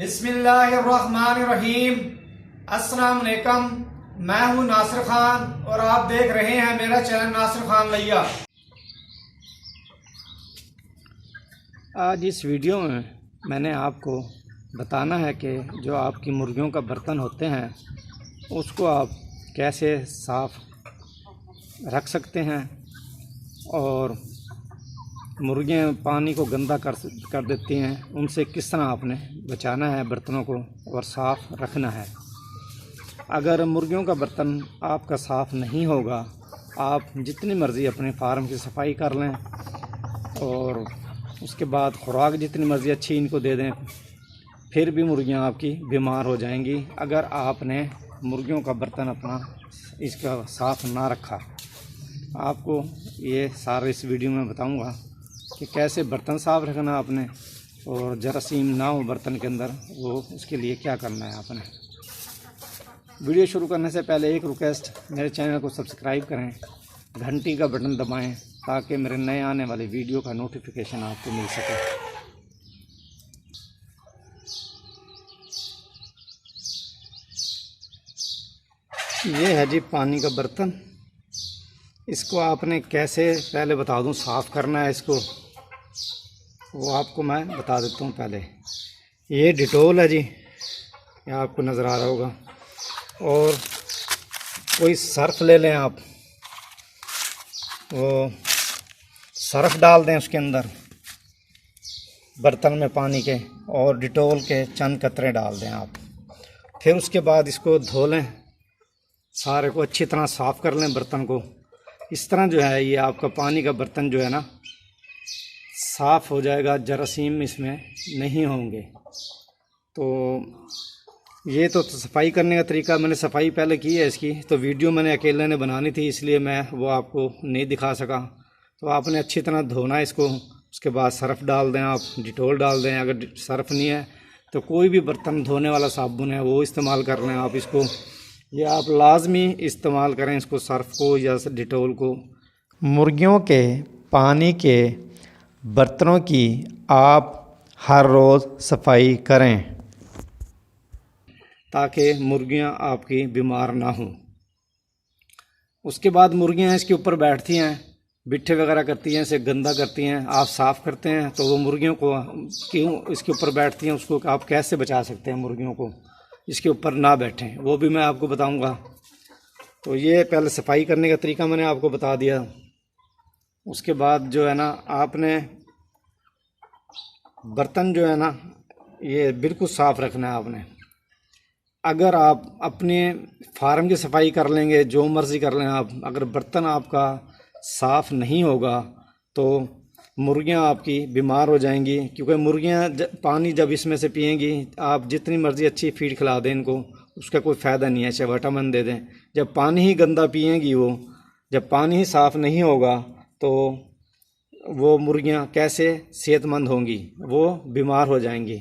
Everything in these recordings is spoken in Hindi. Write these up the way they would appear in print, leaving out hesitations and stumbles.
बिस्मिल्लाहिर्रहमानिर्रहीम। अस्सलाम वालेकुम। मैं हूं नासिर खान और आप देख रहे हैं मेरा चैनल नासिर खान लैया। आज इस वीडियो में मैंने आपको बताना है कि जो आपकी मुर्गियों का बर्तन होते हैं उसको आप कैसे साफ़ रख सकते हैं और मुर्गियाँ पानी को गंदा कर देती हैं, उनसे किस तरह आपने बचाना है बर्तनों को और साफ़ रखना है। अगर मुर्गियों का बर्तन आपका साफ़ नहीं होगा, आप जितनी मर्ज़ी अपने फार्म की सफाई कर लें और उसके बाद खुराक जितनी मर्ज़ी अच्छी इनको दे दें, फिर भी मुर्गियाँ आपकी बीमार हो जाएंगी अगर आपने मुर्गियों का बर्तन अपना इसका साफ़ ना रखा। आपको ये सारा इस वीडियो में बताऊंगा कि कैसे बर्तन साफ़ रखना आपने और जरासीम ना हो बर्तन के अंदर, वो उसके लिए क्या करना है आपने। वीडियो शुरू करने से पहले एक रिक्वेस्ट, मेरे चैनल को सब्सक्राइब करें, घंटी का बटन दबाएं ताकि मेरे नए आने वाले वीडियो का नोटिफिकेशन आपको मिल सके। ये है जी पानी का बर्तन। इसको आपने कैसे, पहले बता दूं, साफ़ करना है इसको, वो आपको मैं बता देता हूँ। पहले ये डिटोल है जी, ये आपको नज़र आ रहा होगा, और कोई सर्फ ले लें आप, वो सर्फ डाल दें उसके अंदर बर्तन में पानी के, और डिटोल के चंद कतरे डाल दें आप। फिर उसके बाद इसको धो लें, सारे को अच्छी तरह साफ़ कर लें बर्तन को। इस तरह जो है ये आपका पानी का बर्तन जो है ना साफ़ हो जाएगा, जरासीम इसमें नहीं होंगे। तो ये तो सफाई करने का तरीका, मैंने सफाई पहले की है इसकी, तो वीडियो मैंने अकेले ने बनानी थी इसलिए मैं वो आपको नहीं दिखा सका। तो आपने अच्छी तरह धोना है इसको, उसके बाद सर्फ़ डाल दें आप, डिटोल डाल दें। अगर सर्फ़ नहीं है तो कोई भी बर्तन धोने वाला साबुन है वो इस्तेमाल कर लें आप इसको। ये आप लाजमी इस्तेमाल करें इसको, सर्फ़ को या डिटोल को। मुर्गियों के पानी के बर्तनों की आप हर रोज़ सफाई करें ताकि मुर्गियां आपकी बीमार ना हों। उसके बाद मुर्गियां इसके ऊपर बैठती हैं, बिट्ठे वगैरह करती हैं, इसे गंदा करती हैं, आप साफ़ करते हैं तो वो मुर्गियों को क्यों इसके ऊपर बैठती हैं, उसको आप कैसे बचा सकते हैं मुर्गियों को इसके ऊपर ना बैठें, वो भी मैं आपको बताऊंगा। तो ये पहले सफाई करने का तरीका मैंने आपको बता दिया। उसके बाद जो है ना, आपने बर्तन जो है ना ये बिल्कुल साफ़ रखना है आपने। अगर आप अपने फार्म की सफाई कर लेंगे, जो मर्ज़ी कर लें आप, अगर बर्तन आपका साफ़ नहीं होगा तो मुर्गियां आपकी बीमार हो जाएंगी। क्योंकि मुर्गियां पानी जब इसमें से पिएंगी, आप जितनी मर्ज़ी अच्छी फीड खिला दें इनको, उसका कोई फ़ायदा नहीं है, चाहे विटामिन दे दें। जब पानी ही गंदा पिएंगी वो, जब पानी ही साफ़ नहीं होगा तो वो मुर्गियां कैसे सेहतमंद होंगी, वो बीमार हो जाएंगी।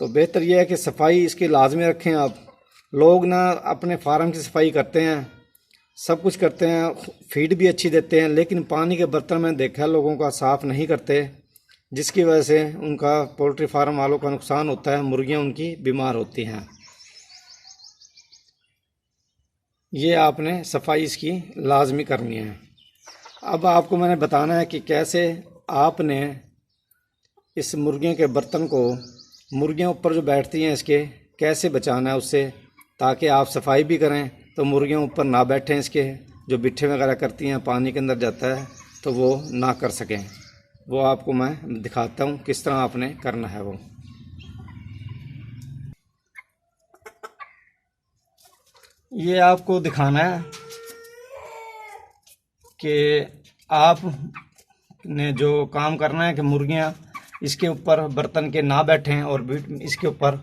तो बेहतर यह है कि सफाई इसकी लाजमी रखें आप। लोग ना अपने फार्म की सफाई करते हैं, सब कुछ करते हैं, फीड भी अच्छी देते हैं, लेकिन पानी के बर्तन में देखा लोगों का साफ़ नहीं करते, जिसकी वजह से उनका पोल्ट्री फार्म वालों का नुकसान होता है, मुर्गियां उनकी बीमार होती हैं। ये आपने सफाई इसकी लाजमी करनी है। अब आपको मैंने बताना है कि कैसे आपने इस मुर्गियों के बर्तन को, मुर्गियां ऊपर जो बैठती हैं इसके, कैसे बचाना है उससे, ताकि आप सफाई भी करें तो मुर्गियां ऊपर ना बैठें इसके, जो बिट्ठे वगैरह करती हैं, पानी के अंदर जाता है तो वो ना कर सकें। वो आपको मैं दिखाता हूँ किस तरह आपने करना है। वो ये आपको दिखाना है कि आपने जो काम करना है कि मुर्गियां इसके ऊपर बर्तन के ना बैठें और इसके ऊपर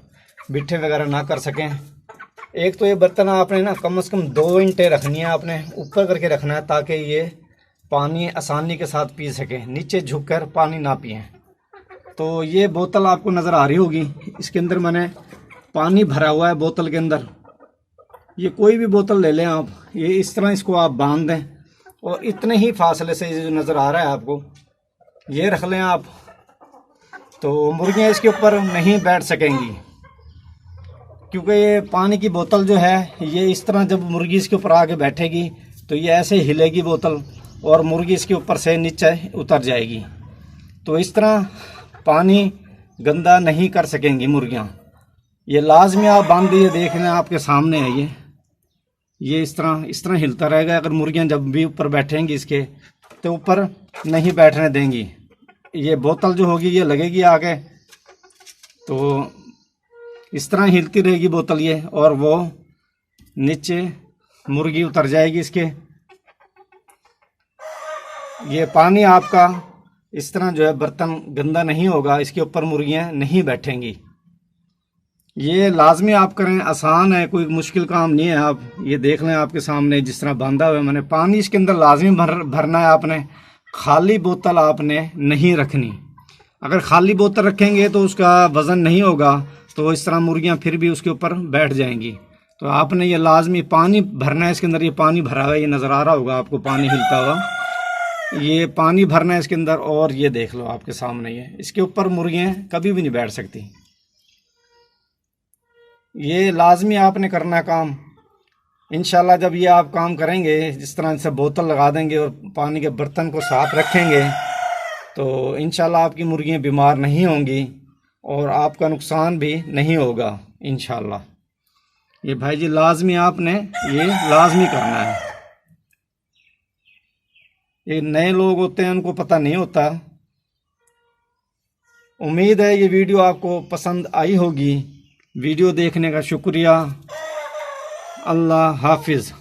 बिट्ठे वगैरह ना कर सकें। एक तो ये बर्तन आपने ना कम से कम 2 इंटें रखनी है, आपने ऊपर करके रखना है ताकि ये पानी आसानी के साथ पी सके, नीचे झुककर पानी ना पिए। तो ये बोतल आपको नज़र आ रही होगी, इसके अंदर मैंने पानी भरा हुआ है बोतल के अंदर। ये कोई भी बोतल ले लें आप, ये इस तरह इसको आप बांध दें और इतने ही फासले से जो नज़र आ रहा है आपको, ये रख लें आप। तो मुर्गियां इसके ऊपर नहीं बैठ सकेंगी, क्योंकि ये पानी की बोतल जो है ये इस तरह जब मुर्गी इसके ऊपर आके बैठेगी तो ये ऐसे हिलेगी बोतल और मुर्गी इसके ऊपर से नीचे उतर जाएगी। तो इस तरह पानी गंदा नहीं कर सकेंगी मुर्गियां। ये लाजमी आप बांध दिए, देख लें आपके सामने है ये इस तरह हिलता रहेगा। अगर मुर्गियां जब भी ऊपर बैठेंगी इसके तो ऊपर नहीं बैठने देंगी। ये बोतल जो होगी ये लगेगी आगे, तो इस तरह हिलती रहेगी बोतल ये, और वो नीचे मुर्गी उतर जाएगी इसके। ये पानी आपका इस तरह जो है बर्तन गंदा नहीं होगा, इसके ऊपर मुर्गियां नहीं बैठेंगी। ये लाजमी आप करें, आसान है, कोई मुश्किल काम नहीं है। आप ये देख लें आपके सामने जिस तरह बांधा हुआ है मैंने। पानी इसके अंदर लाजमी भरना है आपने, खाली बोतल आपने नहीं रखनी। अगर खाली बोतल रखेंगे तो उसका वज़न नहीं होगा, तो इस तरह मुर्गियां फिर भी उसके ऊपर बैठ जाएंगी। तो आपने ये लाजमी पानी भरना है इसके अंदर। ये पानी भरा हुआ है, ये नज़र आ रहा होगा आपको पानी हिलता हुआ, ये पानी भरना है इसके अंदर। और ये देख लो आपके सामने, ये इसके ऊपर मुर्गियां कभी भी नहीं बैठ सकती। ये लाजमी आपने करना है काम। इंशाल्लाह जब ये आप काम करेंगे, जिस तरह से बोतल लगा देंगे और पानी के बर्तन को साफ रखेंगे, तो इंशाल्लाह आपकी मुर्गियां बीमार नहीं होंगी और आपका नुकसान भी नहीं होगा इंशाल्लाह। ये भाई जी लाजमी आपने ये लाजमी करना है। ये नए लोग होते हैं, उनको पता नहीं होता। उम्मीद है ये वीडियो आपको पसंद आई होगी। वीडियो देखने का शुक्रिया। अल्लाह हाफिज़।